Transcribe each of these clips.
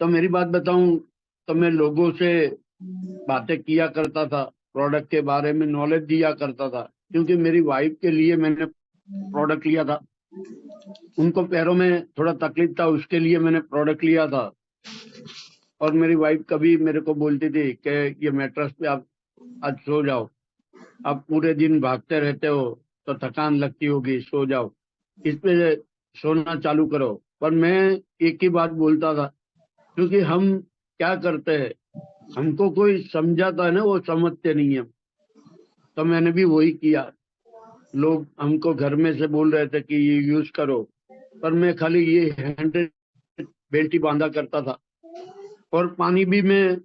तो मेरी बात बताऊं तो मैं लोगों से बातें किया करता था, प्रोडक्ट के बारे में नॉलेज दिया करता था, क्योंकि मेरी वाइफ के लिए मैंने प्रोडक्ट लिया था। उनको पैरों में थोड़ा तकलीफ था, उसके लिए मैंने प्रोडक्ट लिया था। और मेरी वाइफ कभी मेरे को बोलती थी कि ये मैट्रेस पे आप आज सो जाओ, आप पूरे दिन भागते रहते हो तो थकान लगती होगी, सो जाओ, इस पे सोना चालू करो। पर मैं एक ही बात बोलता था, क्योंकि हम क्या करते हैं, हमको कोई समझाता है ना, वो समझते नहीं है। तो मैंने भी वही किया। लोग हमको घर में से बोल रहे थे कि ये यूज करो, पर मैं खाली ये हैंड बेल्ट ही बांधा करता था। और पानी भी मैं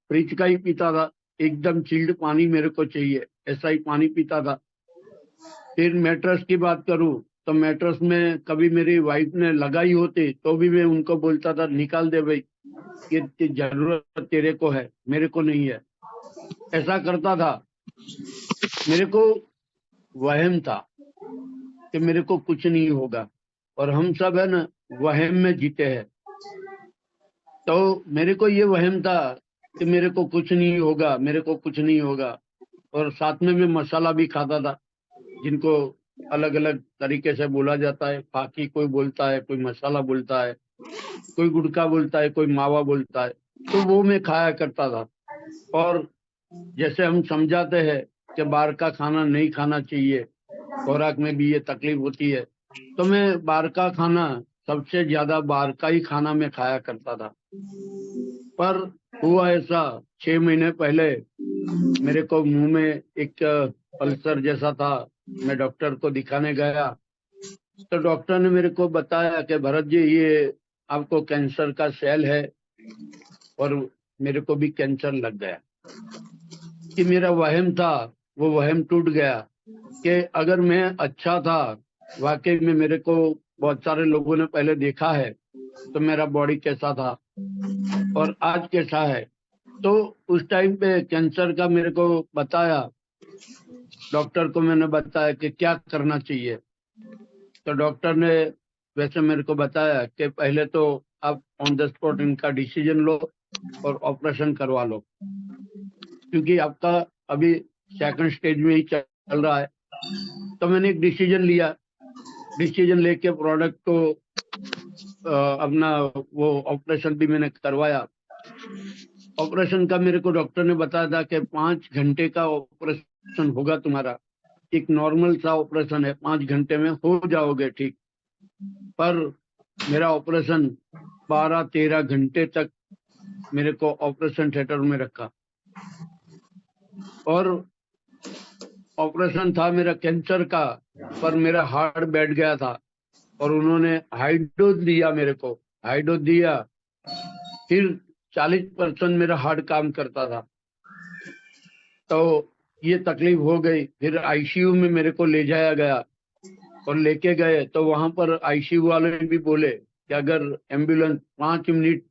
फ्रिज का ही पीता था, एकदम चिल्ड पानी मेरे को चाहिए, ऐसा ही पानी पीता था। फिर मैट्रेस की बात करूं तो मैट्रेस में कभी मेरी वाइफ ने लगाई होती तो भी मैं उनको बोलता था, निकाल दे भाई, ये जरूरत तेरे को है, मेरे को नहीं है। ऐसा करता था। मेरे को वहम था कि मेरे को कुछ नहीं होगा, और हम सब है ना वहम में जीते हैं। तो मेरे को ये वहम था कि मेरे को कुछ नहीं होगा, मेरे को कुछ नहीं होगा। और साथ में मैं मसाला भी खाता था, जिनको अलग अलग तरीके से बोला जाता है। फाकी कोई बोलता है, कोई मसाला बोलता है, कोई गुड़का बोलता है, कोई मावा बोलता है। तो वो मैं खाया करता था। और जैसे हम समझाते हैं कि बाहर का खाना नहीं खाना चाहिए, खुराक में भी ये तकलीफ होती है, तो मैं बाहर का खाना, सबसे ज्यादा बाहर का ही खाना मैं खाया करता था। पर हुआ ऐसा, 6 महीने पहले मेरे को मुंह में एक अल्सर जैसा था। मैं डॉक्टर को दिखाने गया, तो डॉक्टर ने मेरे को बताया कि भरत जी, ये आपको कैंसर का सेल है। और मेरे को भी कैंसर लग गया। कि मेरा वहम था, वो वहम टूट गया कि अगर मैं अच्छा था, वाकई में मेरे को बहुत सारे लोगों ने पहले देखा है, तो मेरा बॉडी कैसा था और आज कैसा है। तो उस टाइम पे कैंसर का मेरे को बताया, डॉक्टर को मैंने बताया कि क्या करना चाहिए। तो डॉक्टर ने वैसे मेरे को बताया कि पहले तो आप ऑन द स्पॉट इनका डिसीजन लो और ऑपरेशन करवा लो, क्योंकि आपका अभी सेकंड स्टेज में ही चल रहा है। तो मैंने एक डिसीजन लिया। डिसीजन लेके प्रोडक्ट को अपना वो ऑपरेशन भी मैंने करवाया। ऑपरेशन का मेरे को डॉक्टर ने बताया था कि 5 घंटे का ऑपरेशन होगा तुम्हारा। एक नॉर्मल सा ऑपरेशन है, 5 घंटे में हो जाओगे ठीक। पर मेरा ऑपरेशन 12-13 घंटे तक मेरे को ऑपरेशन थिएटर में रखा। और ऑपरेशन था मेरा कैंसर का, पर मेरा हार्ट बैठ गया था। और उन्होंने हाई डोज दिया मेरे को, हाई डोज दिया। फिर 40% मेरा हार्ट काम करता था। तो ये तकलीफ हो गई। फिर आईसीयू में मेरे को ले जाया गया, और लेके गए तो वहां पर आईसीयू वाले भी बोले कि अगर एम्बुलेंस 5 मिनट।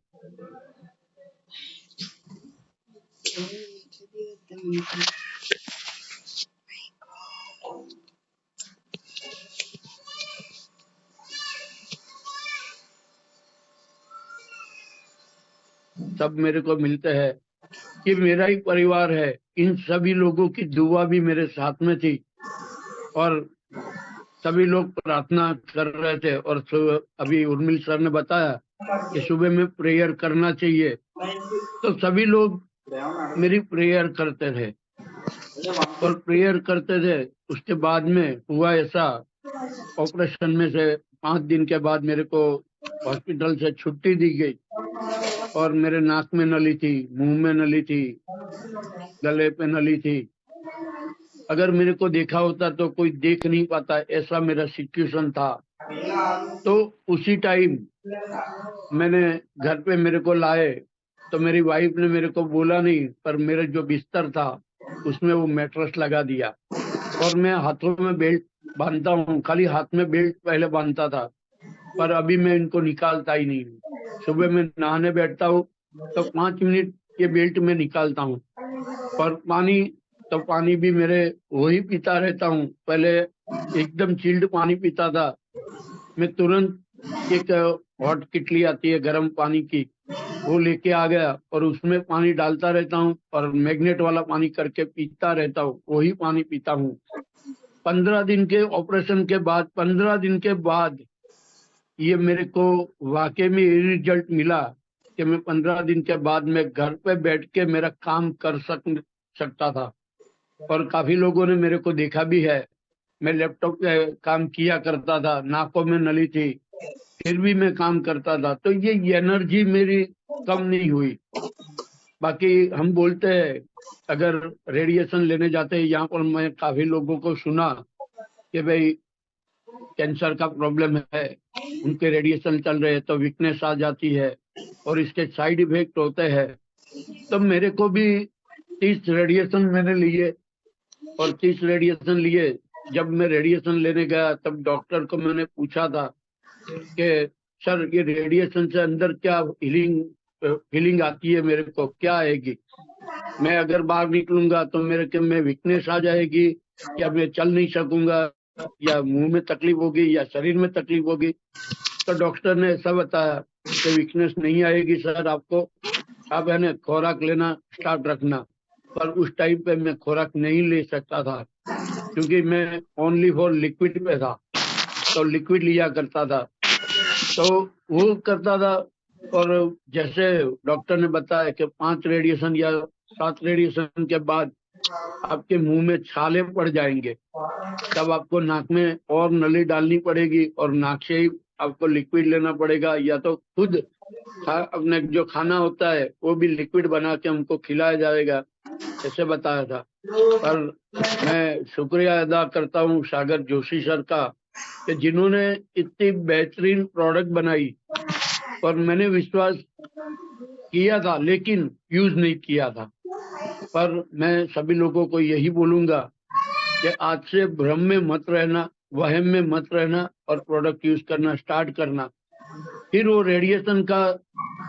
सब मेरे को मिलते हैं, ये मेरा ही परिवार है। इन सभी लोगों की दुआ भी मेरे साथ में थी, और सभी लोग प्रार्थना कर रहे थे। और अभी उर्मिल सर ने बताया कि सुबह में प्रेयर करना चाहिए, तो सभी लोग मेरी प्रेयर करते थे और प्रेयर करते थे। उसके बाद में हुआ ऐसा, ऑपरेशन में से 5 दिन के बाद मेरे को हॉस्पिटल से छुट्टी दी गई। और मेरे नाक में नली थी, मुंह में नली थी, गले पे नली थी। अगर मेरे को देखा होता तो कोई देख नहीं पाता, ऐसा मेरा सिचुएशन था। तो उसी टाइम मैंने घर पे मेरे को लाए, तो मेरी वाइफ ने मेरे को बोला नहीं, पर मेरा जो बिस्तर था उसमें वो मैट्रेस लगा दिया। और मैं हाथों में बेल्ट बांधता हूँ, खाली हाथ में बेल्ट पहले बांधता था, पर अभी मैं इनको निकालता ही नहीं हूँ। सुबह में नहाने बैठता हूँ तो 5 मिनट ये बेल्ट में निकालता हूँ। और पानी, तो पानी भी मेरे वही पीता रहता हूँ। पहले एकदम चिल्ड पानी पीता था, मैं तुरंत एक हॉट किटली आती है गर्म पानी की, वो लेके आ गया और उसमें पानी डालता रहता हूँ और मैग्नेट वाला पानी करके पीता रहता हूँ, वही पानी पीता हूँ। 15 दिन के ऑपरेशन के बाद, 15 दिन के बाद ये मेरे को वाकई में ये रिजल्ट मिला कि मैं 15 दिन के बाद मैं घर पे बैठ के मेरा काम कर सकता था। और काफी लोगों ने मेरे को देखा भी है, मैं लैपटॉप पे काम किया करता था, नाकों में नली थी, फिर भी मैं काम करता था। तो ये एनर्जी मेरी कम नहीं हुई। बाकी हम बोलते हैं अगर रेडिएशन लेने जाते हैं, यहाँ पर मैं काफी लोगों को सुना कि भाई कैंसर का प्रॉब्लम है, उनके रेडिएशन चल रहे हैं तो वीकनेस आ जाती है और इसके साइड इफेक्ट होते हैं। तो मेरे को भी 30 रेडिएशन मैंने लिए और 30 रेडिएशन लिए। जब मैं रेडिएशन लेने गया तब डॉक्टर को मैंने पूछा था कि सर ये रेडिएशन से अंदर क्या फीलिंग आती है, मेरे को क्या आएगी? मैं अगर बाहर निकलूंगा तो मेरे के में वीकनेस आ जाएगी, या मैं चल नहीं सकूंगा, या मुंह में तकलीफ होगी, या शरीर में तकलीफ होगी? तो डॉक्टर ने ऐसा बताया कि वीकनेस नहीं आएगी सर आपको, आप है ना खुराक लेना स्टार्ट रखना। पर उस टाइम पे मैं खुराक नहीं ले सकता था क्योंकि मैं ओनली फॉर लिक्विड पे था, तो लिक्विड लिया करता था, तो वो करता था। और जैसे डॉक्टर ने बताया कि 5 रेडिएशन या 7 रेडिएशन के बाद आपके मुंह में छाले पड़ जाएंगे, तब आपको नाक में और नली डालनी पड़ेगी और नाक से ही आपको लिक्विड लेना पड़ेगा, या तो खुद अपने जो खाना होता है वो भी लिक्विड बना के हमको खिलाया जाएगा, ऐसे बताया था। पर मैं शुक्रिया अदा करता हूँ सागर जोशी सर का कि जिन्होंने इतनी बेहतरीन प्रोडक्ट बनाई, और मैंने विश्वास किया था लेकिन यूज नहीं किया था। पर मैं सभी लोगों को यही बोलूंगा कि आज से भ्रम में मत रहना, वहम में मत रहना और प्रोडक्ट यूज करना स्टार्ट करना। फिर वो रेडिएशन का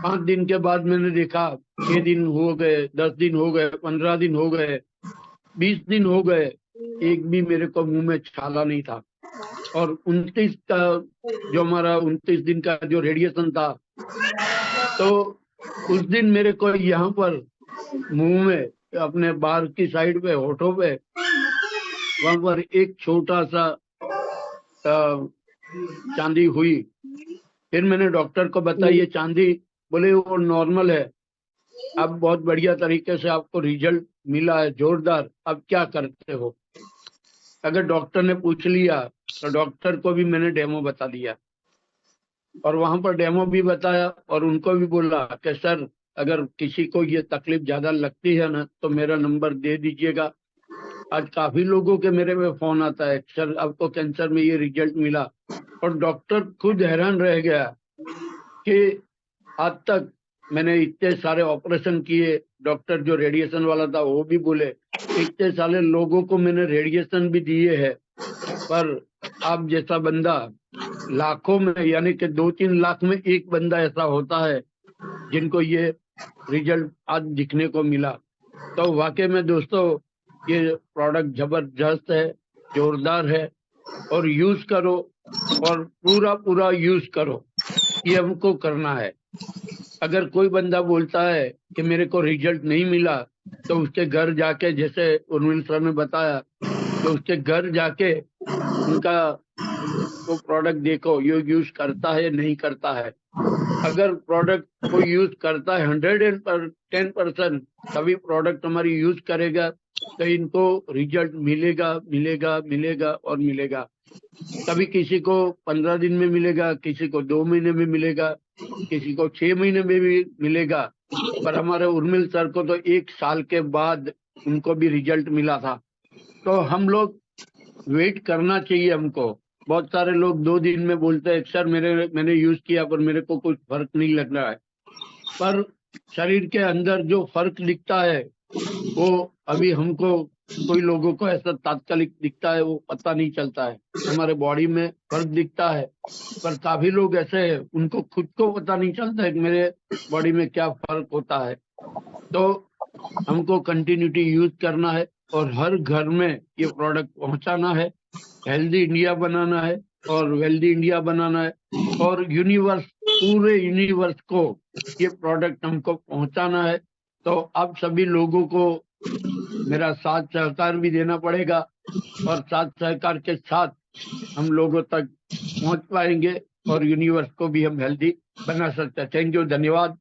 5 दिन के बाद मैंने देखा 6 दिन हो गए, 10 दिन हो गए, 15 दिन हो गए, 20 दिन हो गए, एक भी मेरे को मुंह में छाला नहीं था। और 29 का जो हमारा 29 दिन का जो रेडिएशन था, तो उस दिन मेरे को यहाँ पर मुंह में अपने बाहर की साइड पे होठों पे वहां पर एक छोटा सा चांदी हुई। फिर मैंने डॉक्टर को बताया ये चांदी, बोले वो नॉर्मल है। अब बहुत बढ़िया तरीके से आपको रिजल्ट मिला है, जोरदार, अब क्या करते हो? अगर डॉक्टर ने पूछ लिया तो डॉक्टर को भी मैंने डेमो बता दिया, और वहां पर डेमो भी बताया और उनको भी बोला कि सर अगर किसी को ये तकलीफ ज्यादा लगती है ना तो मेरा नंबर दे दीजिएगा। आज काफी लोगों के मेरे में फोन आता है, सर आपको कैंसर में ये रिजल्ट मिला। और डॉक्टर खुद हैरान रह गया कि आज तक मैंने इतने सारे ऑपरेशन किए, डॉक्टर जो रेडिएशन वाला था वो भी बोले इतने सारे लोगों को मैंने रेडिएशन भी दिए हैं, पर आप जैसा बंदा लाखों में, यानी कि 2-3 लाख में एक बंदा ऐसा होता है जिनको ये रिजल्ट आज दिखने को मिला। तो वाकई में दोस्तों ये प्रोडक्ट जबरदस्त है, जोरदार है, और यूज करो और पूरा पूरा यूज करो, ये हमको करना है। अगर कोई बंदा बोलता है कि मेरे को रिजल्ट नहीं मिला, तो उसके घर जाके, जैसे उर्मिल सर ने बताया, तो उसके घर जाके उनका वो प्रोडक्ट देखो ये यूज करता है नहीं करता है। अगर प्रोडक्ट को यूज करता है 110%, तभी प्रोडक्ट हमारी यूज करेगा तो इनको रिजल्ट मिलेगा मिलेगा मिलेगा और मिलेगा। कभी किसी को 15 दिन में मिलेगा, किसी को 2 महीने में मिलेगा, किसी को 6 महीने में भी मिलेगा। पर हमारे उर्मिल सर को तो 1 साल के बाद उनको भी रिजल्ट मिला था। तो हम लोग वेट करना चाहिए हमको। बहुत सारे लोग 2 दिन में बोलते हैं सर मैंने यूज किया पर मेरे को कुछ फर्क नहीं लग रहा है। पर शरीर के अंदर जो फर्क दिखता है वो अभी हमको, कोई लोगों को ऐसा तात्कालिक दिखता है, वो पता नहीं चलता है। हमारे बॉडी में फर्क दिखता है, पर काफी लोग ऐसे हैं उनको खुद को पता नहीं चलता है कि मेरे बॉडी में क्या फर्क होता है। तो हमको कंटिन्यूटी यूज करना है और हर घर में ये प्रोडक्ट पहुंचाना है, हेल्दी इंडिया बनाना है और वेल्दी इंडिया बनाना है, और यूनिवर्स पूरे यूनिवर्स को ये प्रोडक्ट हमको पहुंचाना है। तो अब सभी लोगों को मेरा साथ सहकार भी देना पड़ेगा और साथ सहकार के साथ हम लोगों तक पहुंच पाएंगे और यूनिवर्स को भी हम हेल्दी बना सकते हैं। थैंक यू, धन्यवाद।